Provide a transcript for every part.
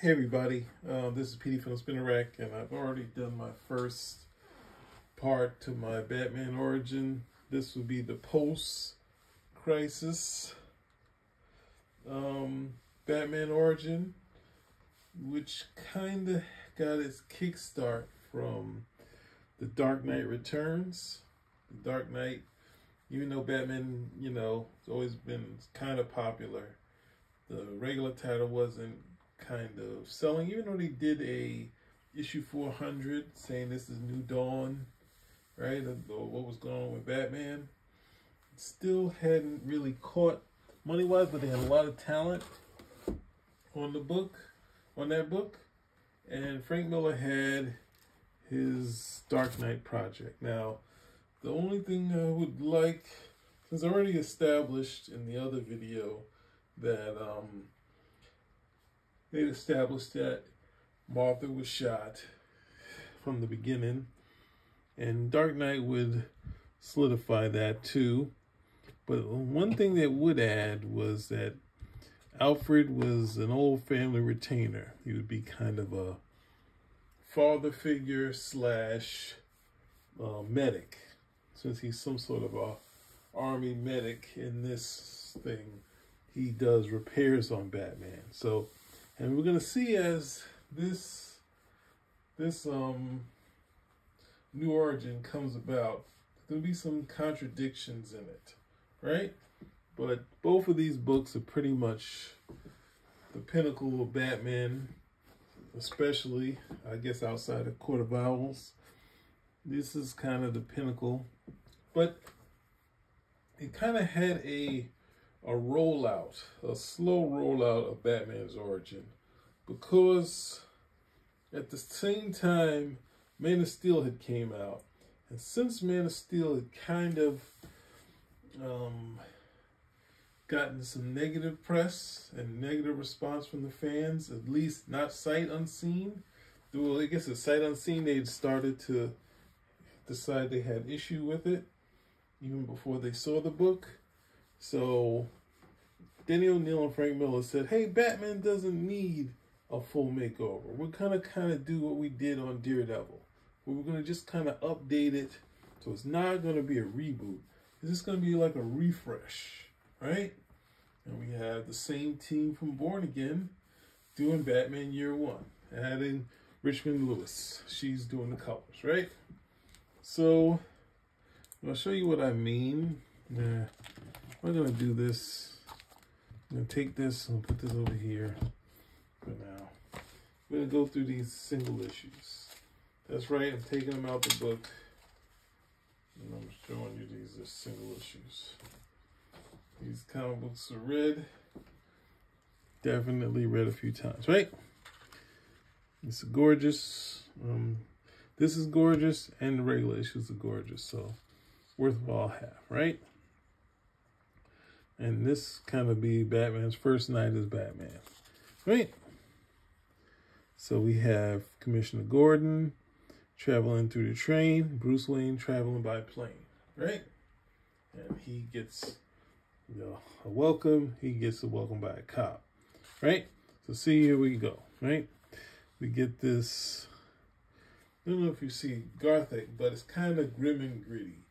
Hey everybody, this is PD from the Spinner Rack, and I've already done my first part to my Batman origin. This would be the post-crisis Batman origin, which kind of got its kickstart from The Dark Knight Returns. The Dark Knight, even though Batman, it's always been kind of popular, the regular title wasn't kind of selling, even though they did a issue 400 saying this is New Dawn, right, or what was going on with Batman. It still hadn't really caught money-wise, but they had a lot of talent on that book, and Frank Miller had his Dark Knight project. Now, the only thing I would like, since I already established in the other video that they established that Martha was shot from the beginning, and Dark Knight would solidify that too. But one thing that would add was that Alfred was an old family retainer. He would be kind of a father figure slash medic, since he's some sort of a army medic in this thing. He does repairs on Batman. So, and we're gonna see as this new origin comes about, there'll be some contradictions in it, right? But both of these books are pretty much the pinnacle of Batman, especially, I guess, outside of Court of Owls. This is kind of the pinnacle, but it kind of had a rollout, a slow rollout of Batman's origin, because at the same time Man of Steel had came out, and since Man of Steel had kind of gotten some negative press and negative response from the fans, at least not sight unseen. Well, I guess at sight unseen they'd started to decide they had issue with it even before they saw the book. So Denny O'Neil and Frank Miller said, hey, Batman doesn't need a full makeover. We're gonna kind of do what we did on Daredevil. We're gonna just kind of update it, so it's not gonna be a reboot. It's just gonna be like a refresh, right? And we have the same team from Born Again doing Batman Year One, adding Richmond Lewis. She's doing the colors, right? So I'll show you what I mean. Now, we're gonna do this. I'm going to take this and put this over here for now. We're going to go through these single issues. That's right, I'm taking them out the book, and I'm showing you these are single issues. These comic books are read. Definitely read a few times, right? It's gorgeous. This is gorgeous, and the regular issues are gorgeous, so worthwhile have, right? And this kind of be Batman's first night as Batman, right? So we have Commissioner Gordon traveling through the train, Bruce Wayne traveling by plane, right? And he gets a welcome. He gets a welcome by a cop, right? So see, here we go, right? We get this, I don't know if you see Gothic, but it's kind of grim and gritty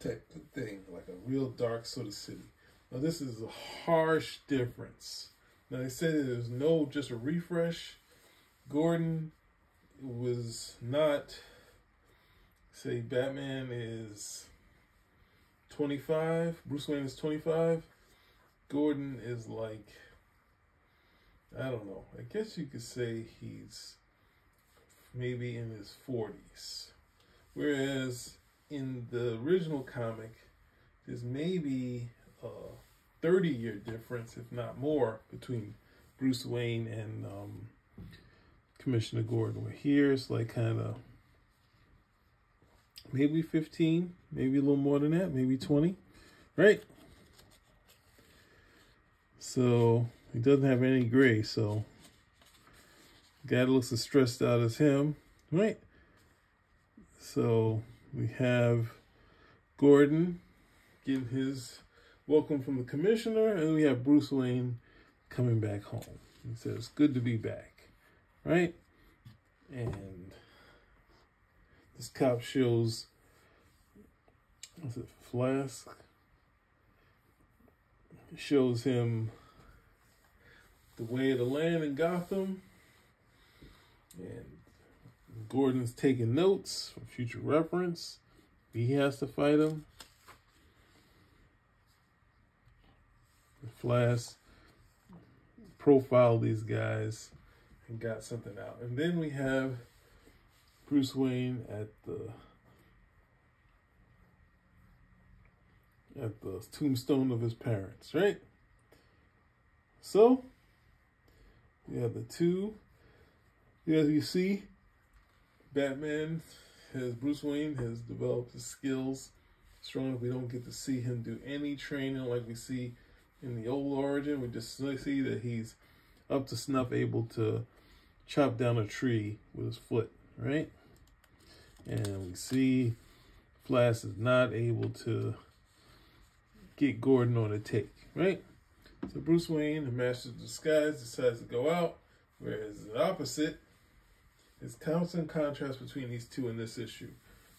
type of thing, like a real dark sort of city. Now, this is a harsh difference. Now, they said there's no, just a refresh. Gordon was not, say, Batman is 25, Bruce Wayne is 25. Gordon is like, I don't know, I guess you could say he's maybe in his 40s. Whereas in the original comic, there's maybe a 30-year difference, if not more, between Bruce Wayne and Commissioner Gordon. Where here it's like kind of maybe 15, maybe a little more than that, maybe 20, right? So he doesn't have any gray, so the guy that looks as stressed out as him, right? So we have Gordon getting his welcome from the commissioner, and we have Bruce Wayne coming back home. He says, good to be back. right? And this cop shows, what's it, Flask? It shows him the way of the land in Gotham. And Gordon's taking notes for future reference. He has to fight him. Flash profiled these guys and got something out. And then we have Bruce Wayne at the tombstone of his parents, right? So we have the two. As you see, Bruce Wayne has developed his skills strong enough. We don't get to see him do any training like we see in the old origin. We just see that he's up to snuff, able to chop down a tree with his foot, right? And we see Flash is not able to get Gordon on a take, right? So Bruce Wayne, the master of disguise, decides to go out, whereas the opposite is constant contrast between these two in this issue,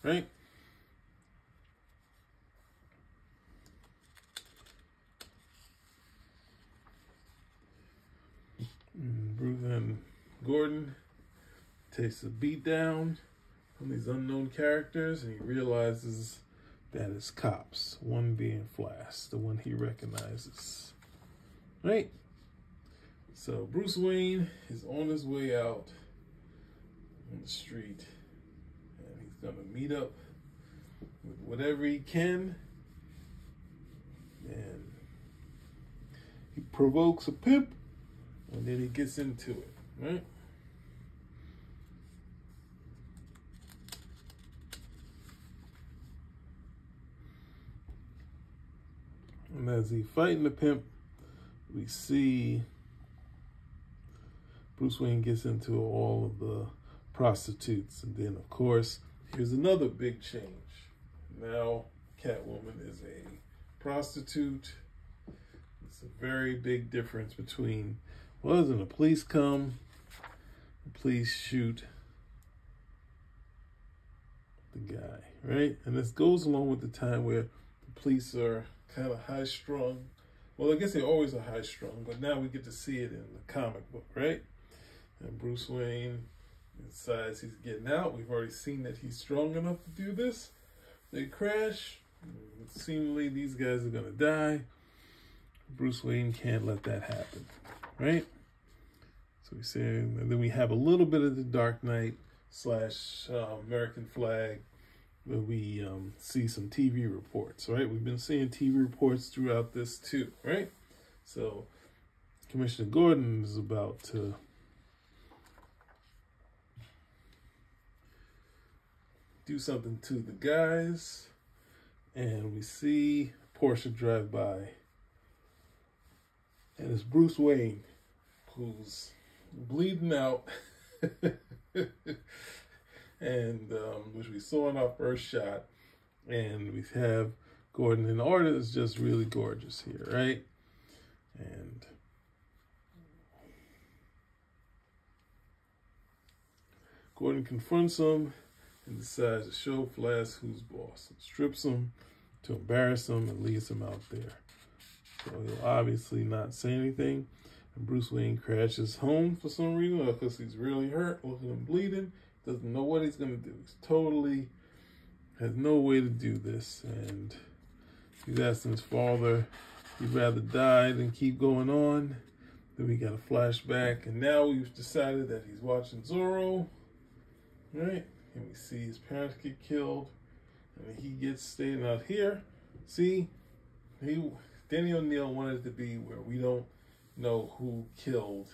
right? Bruce and Gordon takes a beat down from these unknown characters, and he realizes that it's cops, one being Flash, the one he recognizes, right? So Bruce Wayne is on his way out on the street, and he's gonna meet up with whatever he can, and he provokes a pimp, and then he gets into it, right? And as he's fighting the pimp, we see Bruce Wayne gets into all of the prostitutes. And then, of course, here's another big change. Now, Catwoman is a prostitute. It's a very big difference between, well, doesn't the police come, the police shoot the guy, right? And this goes along with the time where the police are kind of high-strung. Well, I guess they always are high-strung, but now we get to see it in the comic book, right? And Bruce Wayne decides he's getting out. We've already seen that he's strong enough to do this. They crash. Seemingly, these guys are going to die. Bruce Wayne can't let that happen, right? So we say, and then we have a little bit of the Dark Knight / American Flag, where we see some TV reports, right? We've been seeing TV reports throughout this too, right? So Commissioner Gordon is about to do something to the guys, and we see Porsche drive by, and it's Bruce Wayne, who's bleeding out, and which we saw in our first shot, and we have Gordon, and the art is just really gorgeous here, right? And Gordon confronts him and decides to show Flash who's boss, and strips him to embarrass him and leaves him out there. So he'll obviously not say anything. And Bruce Wayne crashes home for some reason, because he's really hurt, look at him bleeding, doesn't know what he's going to do. He's totally has no way to do this. And he's asking his father, he'd rather die than keep going on. Then we got a flashback, and now we've decided that he's watching Zorro, right? And we see his parents get killed, and he gets staying out here. See, Danny O'Neill wanted it to be where we don't know who killed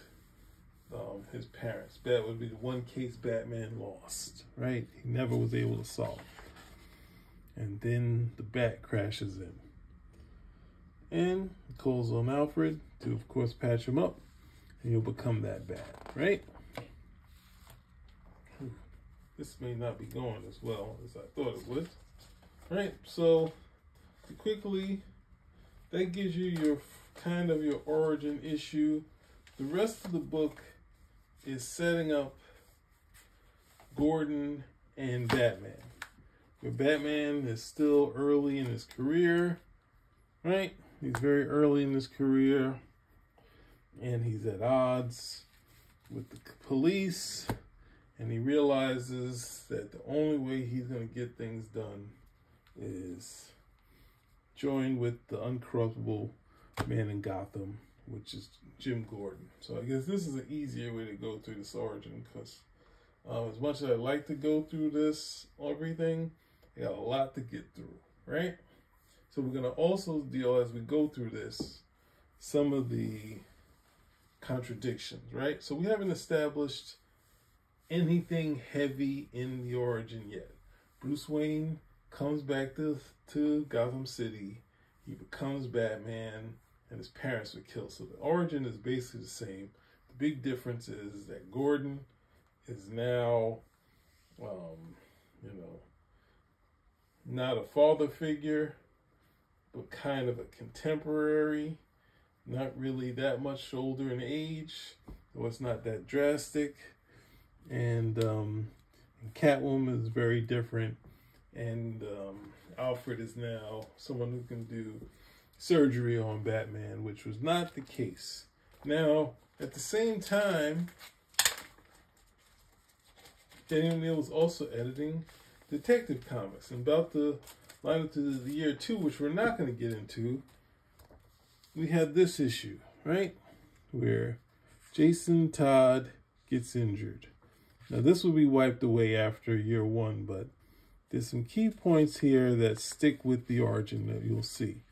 his parents. That would be the one case Batman lost, right? He never was able to solve. And then the bat crashes in. And he calls on Alfred to, of course, patch him up, and he'll become that bat, right? This may not be going as well as I thought it would. Right, so quickly, that gives you your kind of your origin issue. The rest of the book is setting up Gordon and Batman. Where Batman is still early in his career, right? He's very early in his career, and he's at odds with the police, and he realizes that the only way he's going to get things done is join with the uncorruptible man in Gotham, which is Jim Gordon. So I guess this is an easier way to go through this origin, because as much as I like to go through this, everything, I got a lot to get through, right? So we're going to also deal, as we go through this, some of the contradictions, right? So we haven't established anything heavy in the origin yet. Bruce Wayne comes back to Gotham City. He becomes Batman, and his parents were killed. So the origin is basically the same. The big difference is that Gordon is now, not a father figure, but kind of a contemporary, not really that much older in age, so it's not that drastic. And Catwoman is very different, and Alfred is now someone who can do surgery on Batman, which was not the case. Now, at the same time, Daniel O'Neil was also editing Detective Comics, and about to line up to the year 2, which we're not going to get into. We had this issue, right, where Jason Todd gets injured. Now, this will be wiped away after year 1, but there's some key points here that stick with the origin that you'll see.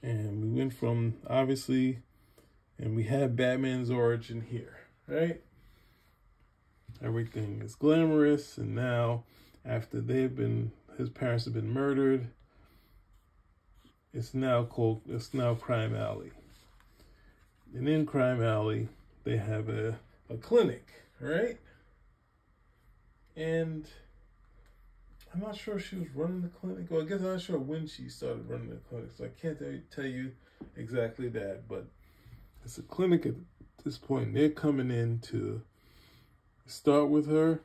And we went from, obviously, and we had Batman's origin here, right? Everything is glamorous, and now, after his parents have been murdered, it's now Crime Alley. And in Crime Alley, they have a clinic, right? And I'm not sure if she was running the clinic, or I guess I'm not sure when she started running the clinic, so I can't tell you exactly that, but it's a clinic at this point. They're coming in to start with her,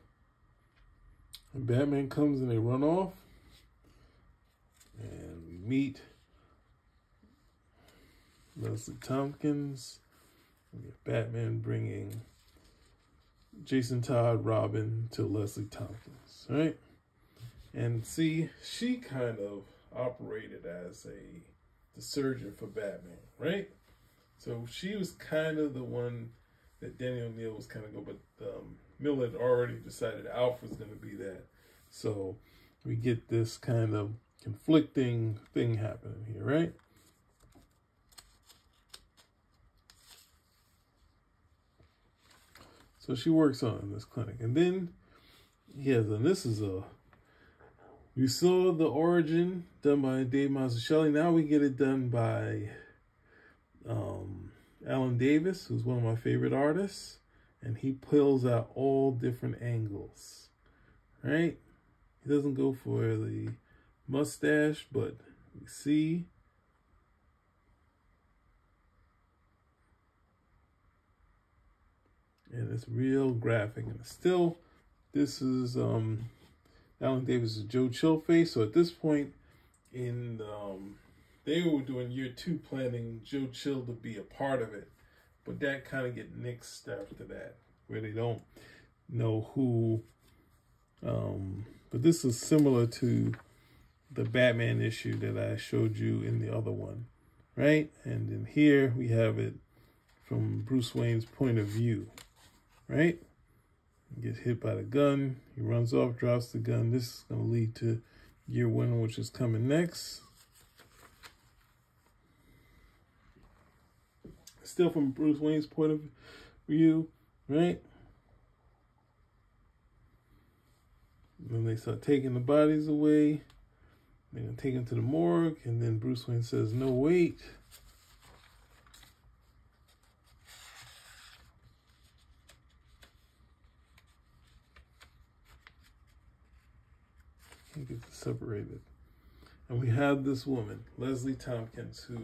and Batman comes and they run off, and we meet Leslie Tompkins. We have Batman bringing Jason Todd, Robin to Leslie Tompkins, right? And see, she kind of operated as the surgeon for Batman, right? So she was kind of the one that Daniel O'Neil was kind of go, but Miller had already decided Alfred was going to be that. So we get this kind of conflicting thing happening here, right? So she works on this clinic. And then, yes, and this is you saw the origin done by Dave Mazzucchelli. Now we get it done by Alan Davis, who's one of my favorite artists. And he pulls out all different angles, right? He doesn't go for the mustache, but you see. And it's real graphic. And it's still, this is Alan Davis' Joe Chill face. So at this point in, they were doing year 2 planning Joe Chill to be a part of it. But that kind of get nixed after that, where they don't know who. But this is similar to the Batman issue that I showed you in the other one, right? And then here we have it from Bruce Wayne's point of view, right? He gets hit by the gun. He runs off, drops the gun. This is going to lead to year 1, which is coming next. Still from Bruce Wayne's point of view, right? Then they start taking the bodies away. They're going to take them to the morgue. And then Bruce Wayne says, no, wait. Can't get this separated. And we have this woman, Leslie Tompkins, who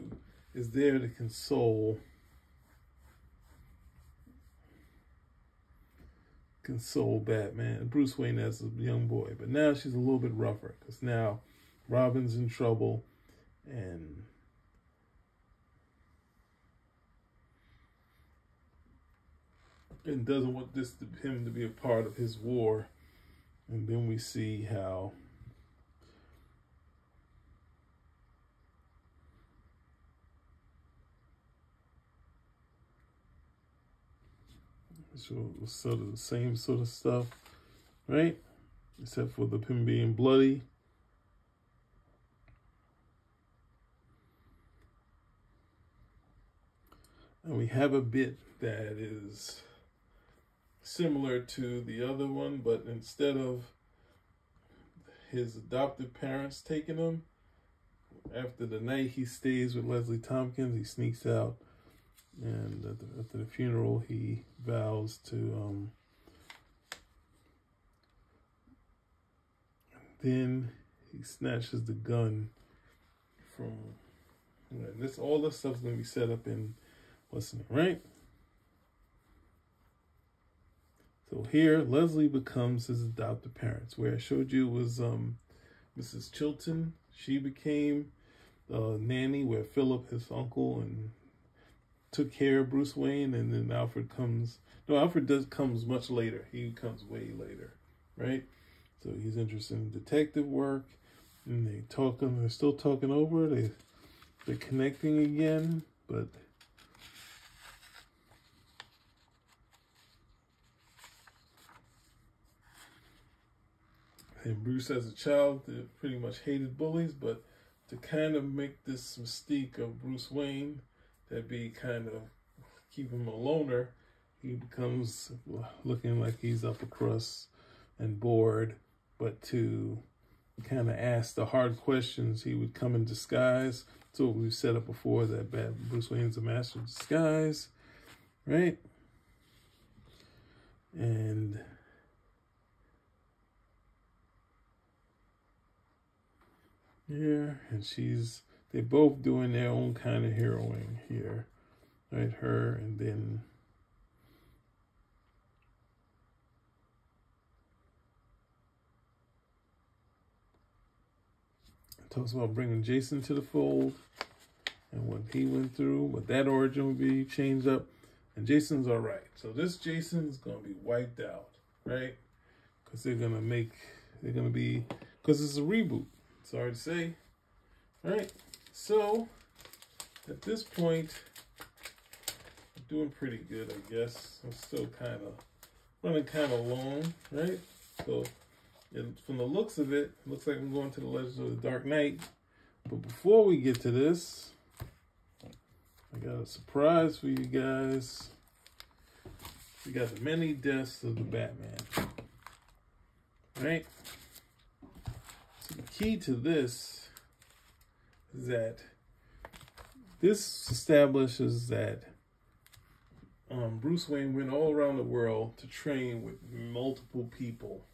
is there to console Batman, Bruce Wayne as a young boy. But now she's a little bit rougher because now Robin's in trouble and doesn't want him to be a part of his war. And then we see how so sort of the same sort of stuff, right? Except for him being bloody. And we have a bit that is similar to the other one, but instead of his adoptive parents taking him, after the night he stays with Leslie Tompkins, he sneaks out, and after the funeral he vows to then he snatches the gun from, this all this stuff's gonna be set up in what's in it, right? So here, Leslie becomes his adoptive parents. Where I showed you was Mrs. Chilton. She became nanny, where Philip, his uncle, and took care of Bruce Wayne. And then Alfred comes. No, Alfred comes much later. He comes way later, right? So he's interested in detective work, and they're still talking over. They're connecting again, but. And Bruce, as a child, pretty much hated bullies, but to kind of make this mystique of Bruce Wayne, that be kind of keep him a loner, he becomes looking like he's upper crust and bored, but to kind of ask the hard questions, he would come in disguise. So we've set up before that Bruce Wayne's a master of disguise, right? And yeah, and they're both doing their own kind of heroing here, right? Her, and then it talks about bringing Jason to the fold and what he went through, what that origin would be changed up, and Jason's all right. So this Jason's gonna be wiped out, right? Because because it's a reboot. Sorry to say. All right, so at this point, I'm doing pretty good, I guess. I'm still running kind of long, right? So from the looks of it, it looks like I'm going to the Legends of the Dark Knight. But before we get to this, I got a surprise for you guys. We got the many deaths of the Batman, right? So the key to this is that this establishes that Bruce Wayne went all around the world to train with multiple people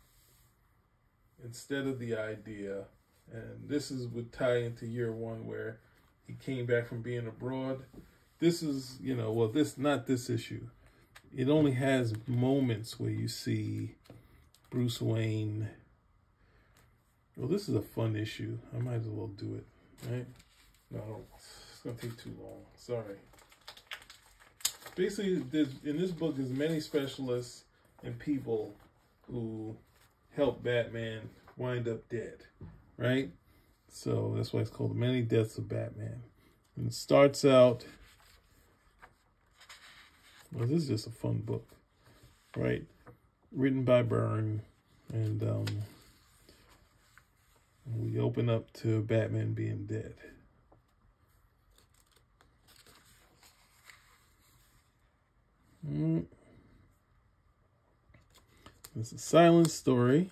instead of the idea, and this would tie into year one where he came back from being abroad. This is, not this issue. It only has moments where you see Bruce Wayne. Well, this is a fun issue. I might as well do it, right? No, it's going to take too long. Sorry. Basically, in this book, there's many specialists and people who help Batman wind up dead, right? So that's why it's called The Many Deaths of Batman. And it starts out, well, this is just a fun book, right? Written by Byrne, and we open up to Batman being dead. It's a silent story.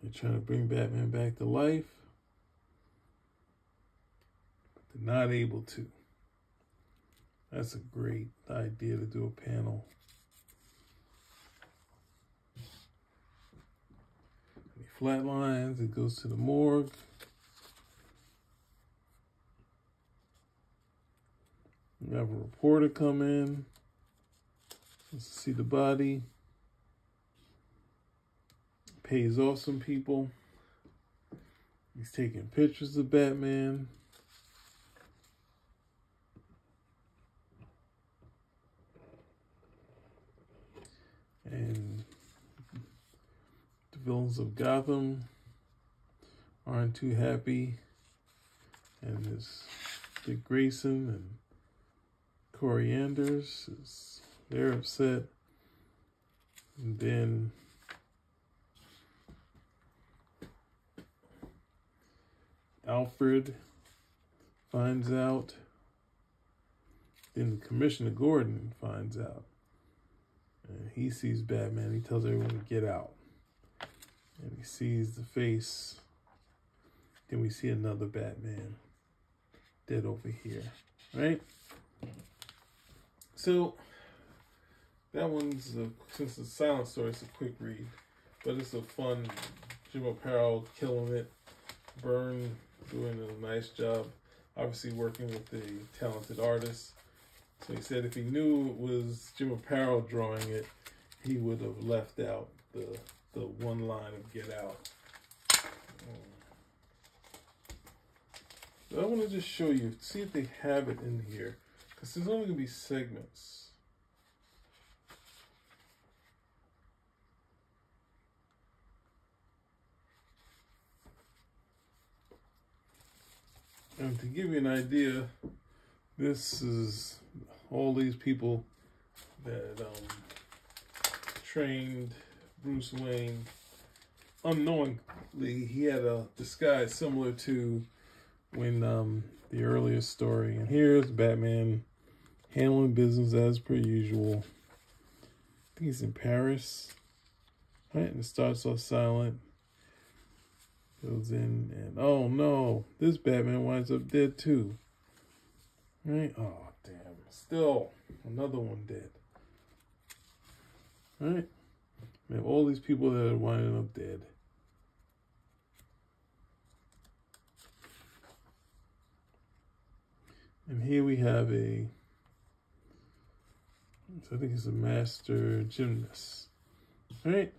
They're trying to bring Batman back to life, but they're not able to. That's a great idea to do a panel. flatlines. It goes to the morgue. We have a reporter come in. Let's see the body. Pays off some people. He's taking pictures of Batman. And the villains of Gotham aren't too happy. And this Dick Grayson and Corey Anders, they're upset. And then Alfred finds out. Then Commissioner Gordon finds out. And he sees Batman. He tells everyone to get out. And he sees the face. Then we see another Batman dead over here. Right? So, that one's, since it's a silent story, it's a quick read. But it's a fun, Jim Aparo killing it. Byrne doing a nice job. Obviously working with a talented artist. So he said if he knew it was Jim Aparo drawing it, he would have left out the one line of "Get Out." So I want to just show you, see if they have it in here, because there's only going to be segments. And to give you an idea, this is all these people that trained Bruce Wayne. Unknowingly, he had a disguise similar to when the earlier story. And here's Batman handling business as per usual. I think he's in Paris. Right? And it starts off silent. Goes in and, oh no, this Batman winds up dead too. Right? Oh, damn. Still, another one dead. Right? We have all these people that are winding up dead. And here we have I think he's a master gymnast. Right?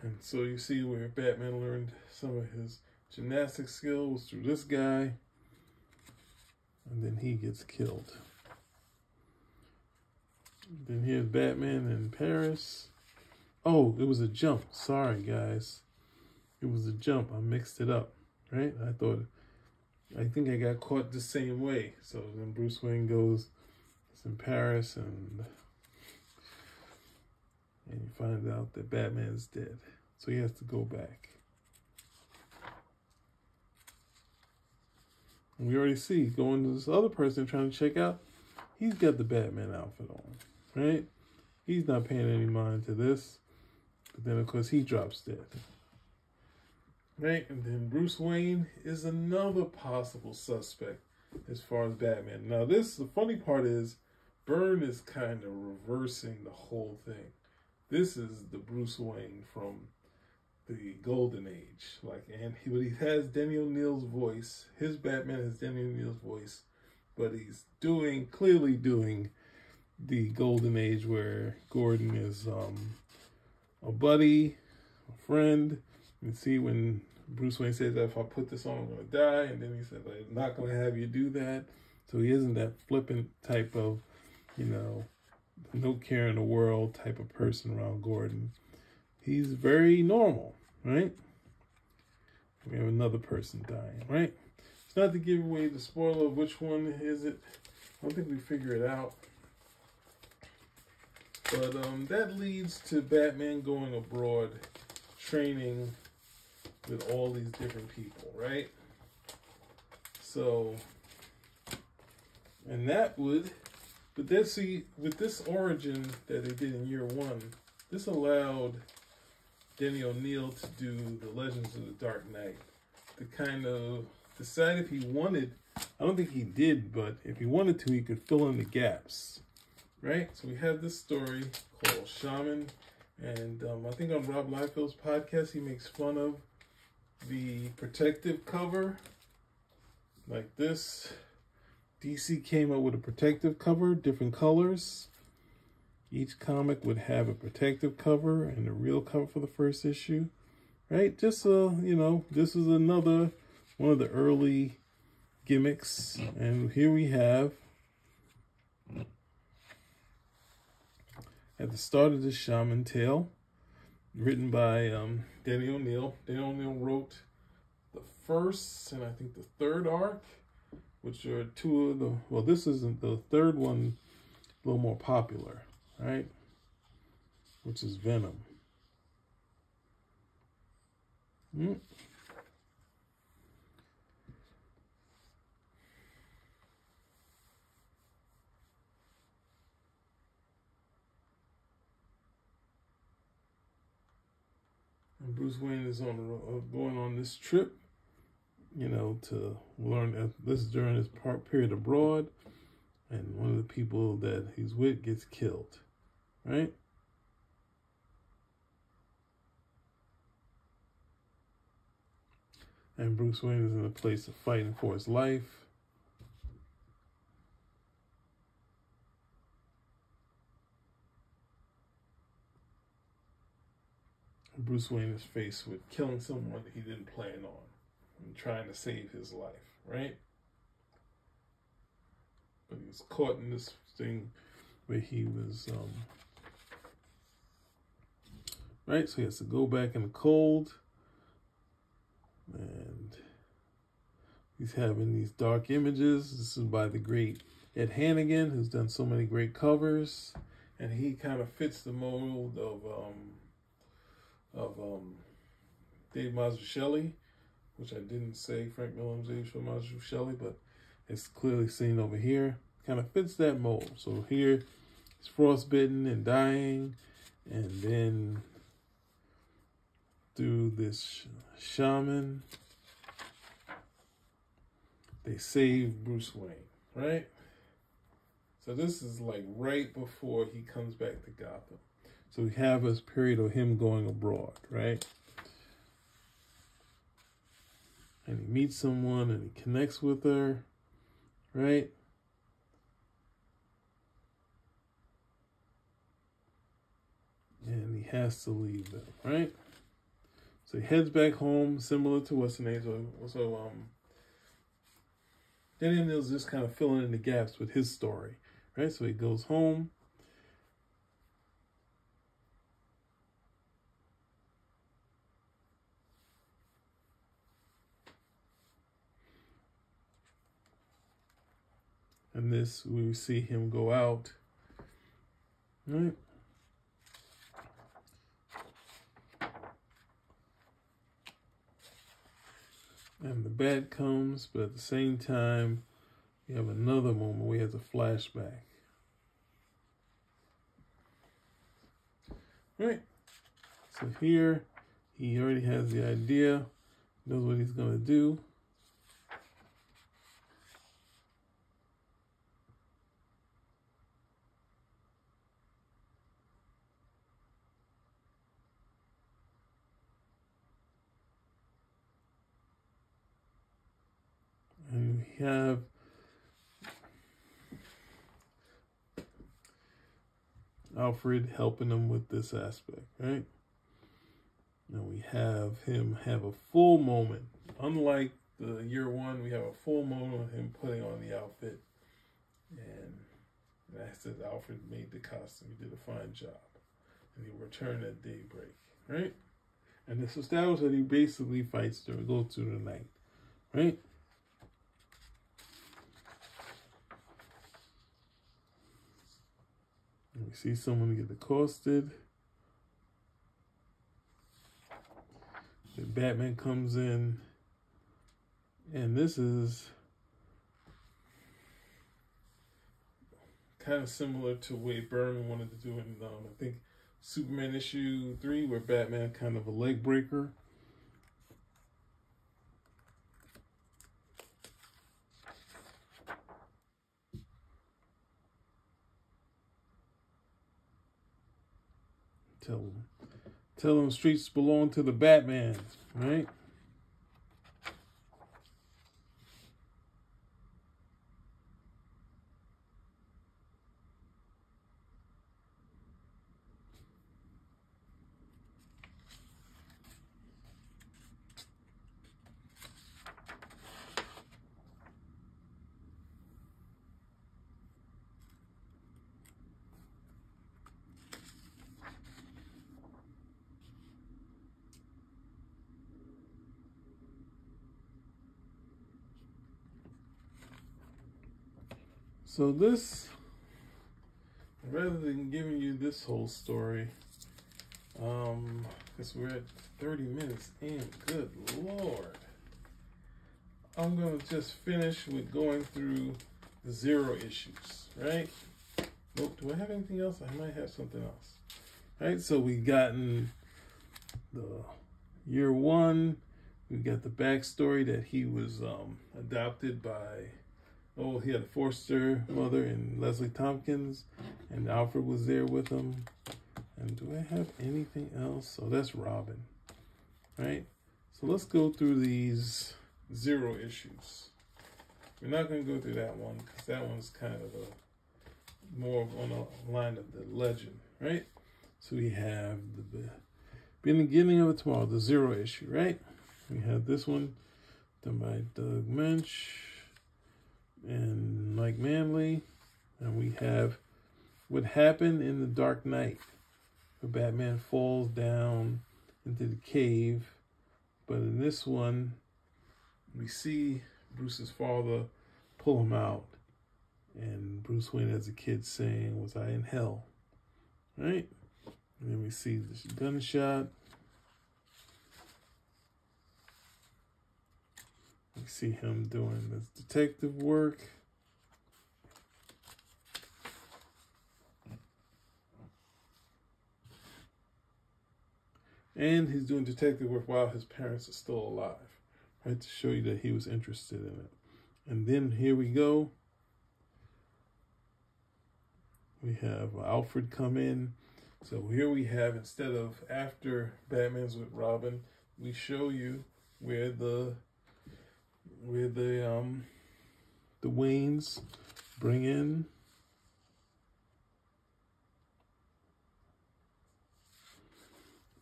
And so you see where Batman learned some of his gymnastic skills through this guy. And then he gets killed. Then here's Batman in Paris. Oh, it was a jump. Sorry, guys. It was a jump. I mixed it up. Right? I think I got caught the same way. So then Bruce Wayne goes, it's in Paris, and you find out that Batman's dead. So he has to go back. And we already see, going to this other person trying to check out, he's got the Batman outfit on, right? He's not paying any mind to this. But then, of course, he drops dead. Right? And then Bruce Wayne is another possible suspect as far as Batman. Now, the funny part is, Byrne is kind of reversing the whole thing. This is the Bruce Wayne from the Golden Age. But he has Denny O'Neil's voice. His Batman has Denny O'Neil's voice. But he's clearly doing the Golden Age where Gordon is a buddy, a friend. You can see when Bruce Wayne says that if I put this on, I'm going to die. And then he said, I'm not going to have you do that. So he isn't that flippant type of, no care in the world type of person around Gordon. He's very normal, right? We have another person dying, right? It's not to give away the spoiler of which one is it. I don't think we figure it out. But that leads to Batman going abroad, training with all these different people, right? So, and that would, but then see, with this origin that they did in year one, this allowed Denny O'Neil to do the Legends of the Dark Knight, to kind of decide if he wanted, I don't think he did, but if he wanted to, he could fill in the gaps, right? So we have this story called Shaman, and I think on Rob Liefeld's podcast, he makes fun of the protective cover like this. DC came up with a protective cover, different colors. Each comic would have a protective cover and a real cover for the first issue, right? Just so, you know, this is another one of the early gimmicks. And here we have, at the start of the Shaman tale, written by Danny O'Neil. Danny O'Neil wrote the first and I think the third arc, which are two of the, well, this isn't the third one, a little more popular, right? Which is Venom. And Bruce Wayne is going on this trip, you know, to learn. This is during his period abroad, and one of the people that he's with gets killed, right? And Bruce Wayne is in a place of fighting for his life. And Bruce Wayne is faced with killing someone that he didn't plan on and trying to save his life, right? But he was caught in this thing where he was, right? So he has to go back in the cold. And he's having these dark images. This is by the great Ed Hannigan, who's done so many great covers. And he kind of fits the mold of Dave Mazzucchelli, which I didn't say Frank Miller's age for Mazzucchelli, but it's clearly seen over here. Kind of fits that mold. So here he's frostbitten and dying, and then through this shaman, they save Bruce Wayne, right? So this is like right before he comes back to Gotham. So we have this period of him going abroad, right? And he meets someone and he connects with her, right? And he has to leave them, right? So he heads back home, similar to what's the name. So Danny O'Neil's just kind of filling in the gaps with his story, right? So he goes home. And this, we see him go out, right? And the bat comes, but at the same time, you have another moment where he has a flashback. Right? So here, he already has the idea, knows what he's going to do. And we have Alfred helping him with this aspect, right? And we have him have a full moment. Unlike the year one, we have a full moment of him putting on the outfit. And I said Alfred made the costume. He did a fine job. And he returned at daybreak, right? And this established that he basically fights to go through the night, right? And we see someone get accosted. Then Batman comes in. And this is kind of similar to what Byrne wanted to do in, I think, Superman issue 3, where Batman kind of a leg breaker. Tell them streets belong to the Batman, right? So this, rather than giving you this whole story, because we're at 30 minutes in, good Lord. I'm going to just finish with going through the 0 issues, right? Nope, do I have anything else? I might have something else. Right, so we gotten the year 1. We got the backstory that he was adopted by, he had a foster mother in Leslie Tompkins, and Alfred was there with him. And do I have anything else? Oh, that's Robin, right? So let's go through these 0 issues. We're not going to go through that one because that one's kind of more on the line of the legend, right? So we have the beginning of it tomorrow, the 0 issue, right? We have this one done by Doug Mensch and Mike Manley, and we have what happened in the Dark Knight, where Batman falls down into the cave. But in this one, we see Bruce's father pull him out, and Bruce Wayne as a kid saying, "Was I in hell?" Right? And then we see this gunshot. We see him doing this detective work. And he's doing detective work while his parents are still alive, right? To show you that he was interested in it. And then here we go. We have Alfred come in. So here we have, instead of after Batman's with Robin, we show you where the Waynes bring in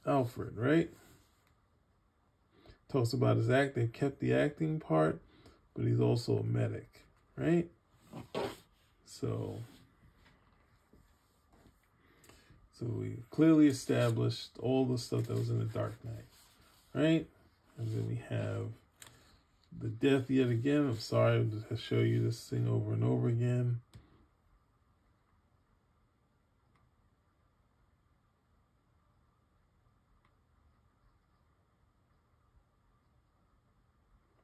Alfred, right? Talks about his act. They kept the acting part, but he's also a medic, right? So we clearly established all the stuff that was in the Dark Knight, right? And then we have the death yet again. I'm sorry to show you this thing over and over again.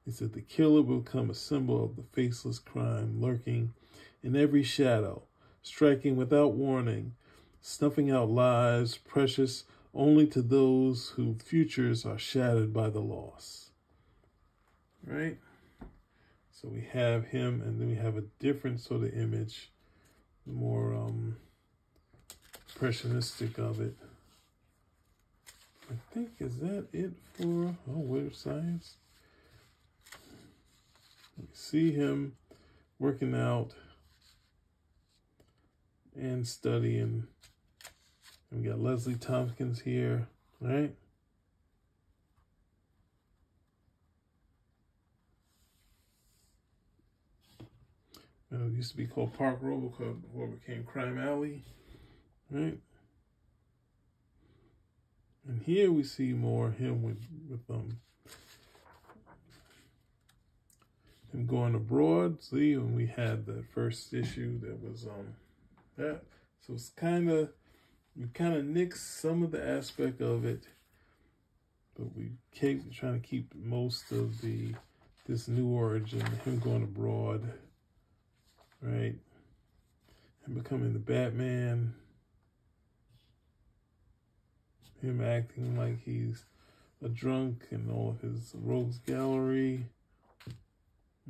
He said the killer will become a symbol of the faceless crime lurking in every shadow, striking without warning, snuffing out lives precious only to those whose futures are shattered by the loss. Right? So we have him, and then we have a different sort of image, more impressionistic of it. I think, is that it for Weird Science? You see him working out and studying. And we got Leslie Tompkins here, right? It used to be called Park Road before it became Crime Alley, right? And here we see more him with him going abroad. See, when we had the first issue that was that. So it's we kind of nixed some of the aspect of it, but we kept trying to keep most of this new origin, him going abroad, right? And becoming the Batman, him acting like he's a drunk in all of his rogues gallery,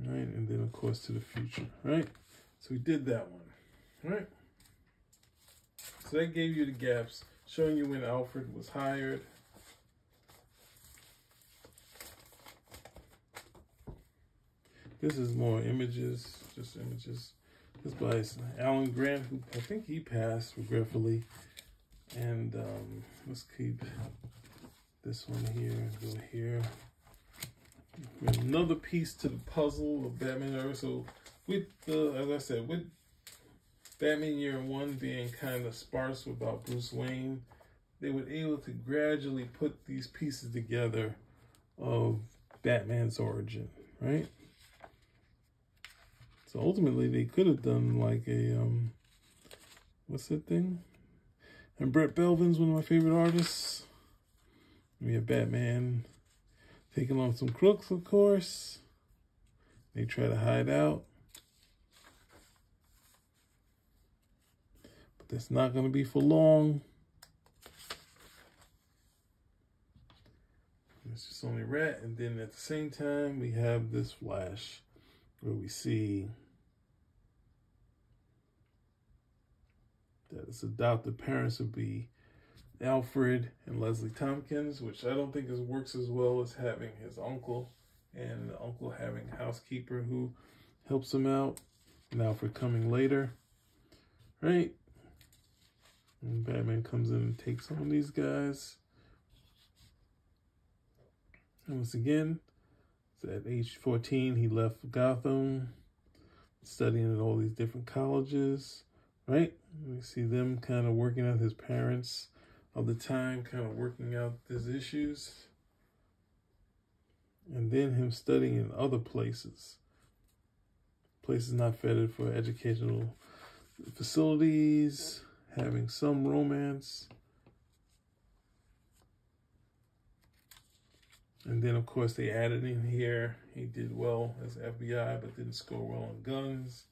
right? And then of course to the future, right? So we did that one, right? So that gave you the gaps, showing you when Alfred was hired. This is more images, just images. This by Alan Grant, who I think he passed regretfully. And let's keep this one here and go here. We have another piece to the puzzle of Batman era. So with as I said, with Batman Year 1 being kind of sparse about Bruce Wayne, they were able to gradually put these pieces together of Batman's origin, right? So ultimately, they could have done like a, what's that thing? And Brett Belvin's one of my favorite artists. We have Batman taking on some crooks, of course. They try to hide out. But that's not going to be for long. It's just only Rat. And then at the same time, we have this flash where we see that his adoptive parents would be Alfred and Leslie Tompkins, which I don't think works as well as having his uncle, and the uncle having a housekeeper who helps him out, and Alfred coming later, right? And Batman comes in and takes on these guys. And once again, at age 14, he left Gotham, studying at all these different colleges, right? We see them kind of working out, his parents of the time kind of working out these issues. And then him studying in other places not fitted for educational facilities, having some romance. And then, of course, they added in here, he did well as FBI, but didn't score well on guns,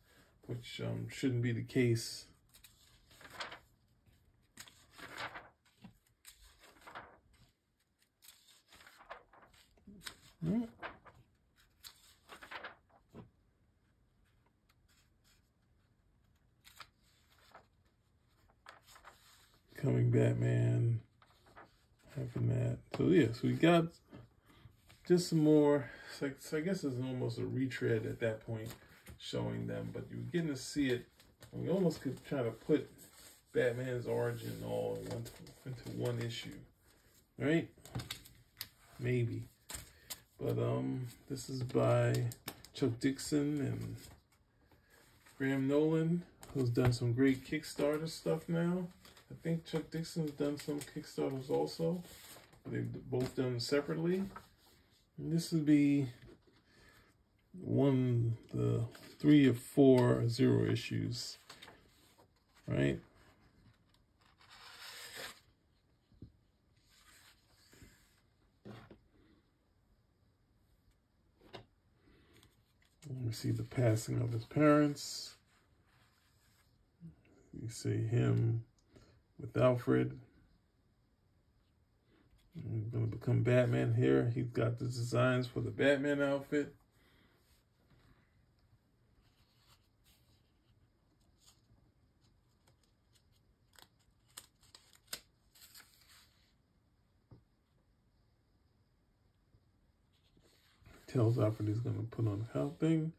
which shouldn't be the case. Coming Batman, having that. So, yes, we got just some more. So I guess it's almost a retread at that point, showing them, but you're getting to see it. And we almost could try to put Batman's origin all into one issue, right? Maybe. But this is by Chuck Dixon and Graham Nolan, who's done some great Kickstarter stuff now. I think Chuck Dixon's done some Kickstarters also. They've both done separately. And this would be the 3 of 4 zero issues, right? We see the passing of his parents. You see him with Alfred. He's going to become Batman here. He's got the designs for the Batman outfit. Tells Alfred he's going to put on a cow thing.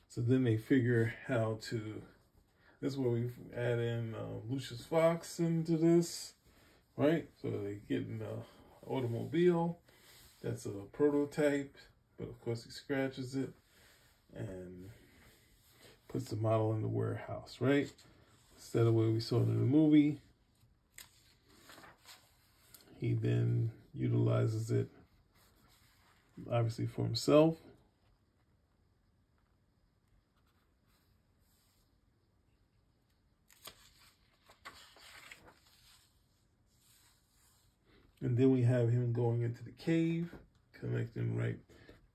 So then they figure how to, this is where we add in Lucius Fox into this, right? So they get in the automobile. That's a prototype, but of course he scratches it and puts the model in the warehouse, right? Instead of what we saw in the movie, he then utilizes it obviously for himself. And then we have him going into the cave, connecting right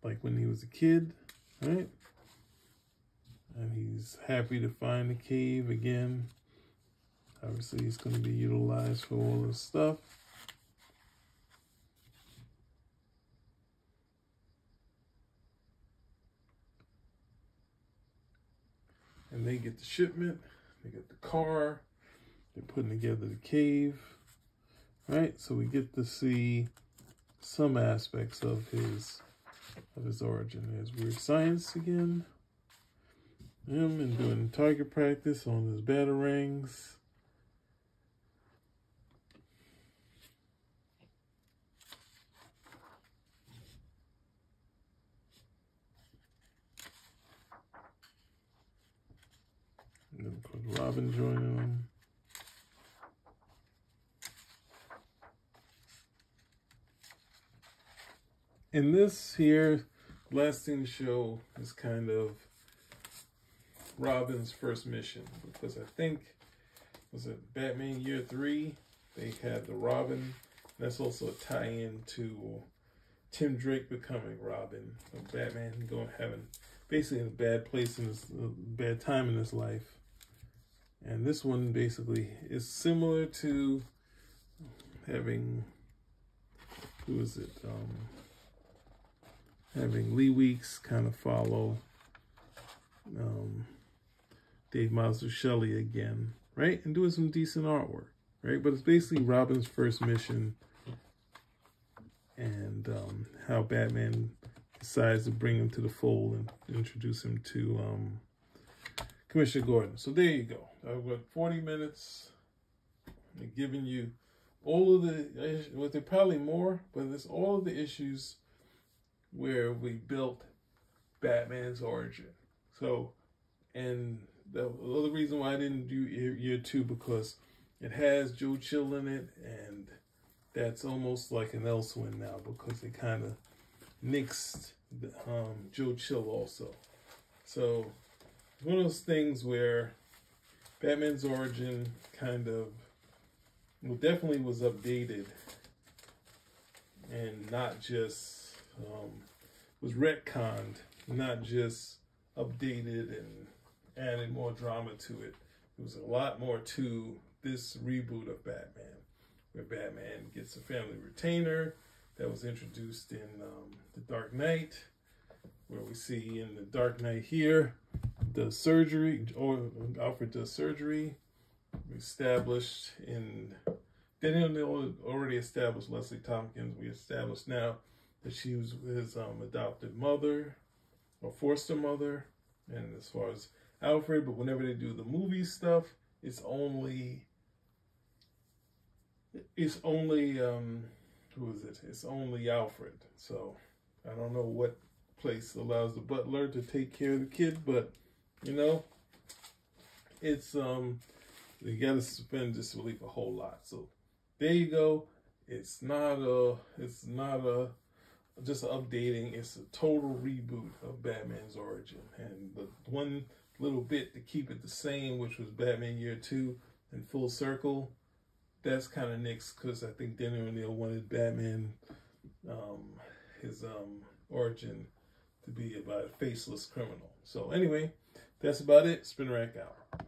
like when he was a kid, right? And he's happy to find the cave again. Obviously, it's going to be utilized for all this stuff. And they get the shipment, they get the car, they're putting together the cave, right? So we get to see some aspects of his origin. There's weird science again. Him and doing target practice on his batarangs. And then of course Robin joining him. In this here, last thing to show is kind of Robin's first mission, because I think, was it Batman Year 3? They had the Robin. That's also a tie-in to Tim Drake becoming Robin. Batman having basically in a bad place in his bad time in his life. And this one basically is similar to having, who is it? Having Lee Weeks kind of follow Dave Mazzucchelli again, right? And doing some decent artwork, right? But it's basically Robin's first mission and how Batman decides to bring him to the fold and introduce him to Commissioner Gordon. So there you go. I've got 40 minutes. I'm giving you all of the, well, there are probably more, but it's all of the issues where we built Batman's origin. So, and the other reason why I didn't do year 2, because it has Joe Chill in it, and that's almost like an Elsewind now, because they kind of nixed the, Joe Chill also. So it's one of those things where Batman's origin kind of, well, definitely was updated and not just, was retconned, not just updated and added more drama to it. There was a lot more to this reboot of Batman, where Batman gets a family retainer that was introduced in The Dark Knight, where we see in The Dark Knight here, the surgery, or Alfred does surgery. We established in, they already established Leslie Tompkins. We established now that she was his adopted mother, or foster mother, and as far as Alfred, but whenever they do the movie stuff, it's only who is it? It's only Alfred. So I don't know what place allows the butler to take care of the kid, but you know, it's you gotta suspend disbelief a whole lot. So there you go. It's not just updating. It's a total reboot of Batman's origin, and the one little bit to keep it the same, which was Batman Year 2 and Full Circle, that's kind of nixed, because I think Denny O'Neil wanted Batman, his origin, to be about a faceless criminal. So anyway, that's about it. Spin Rack out.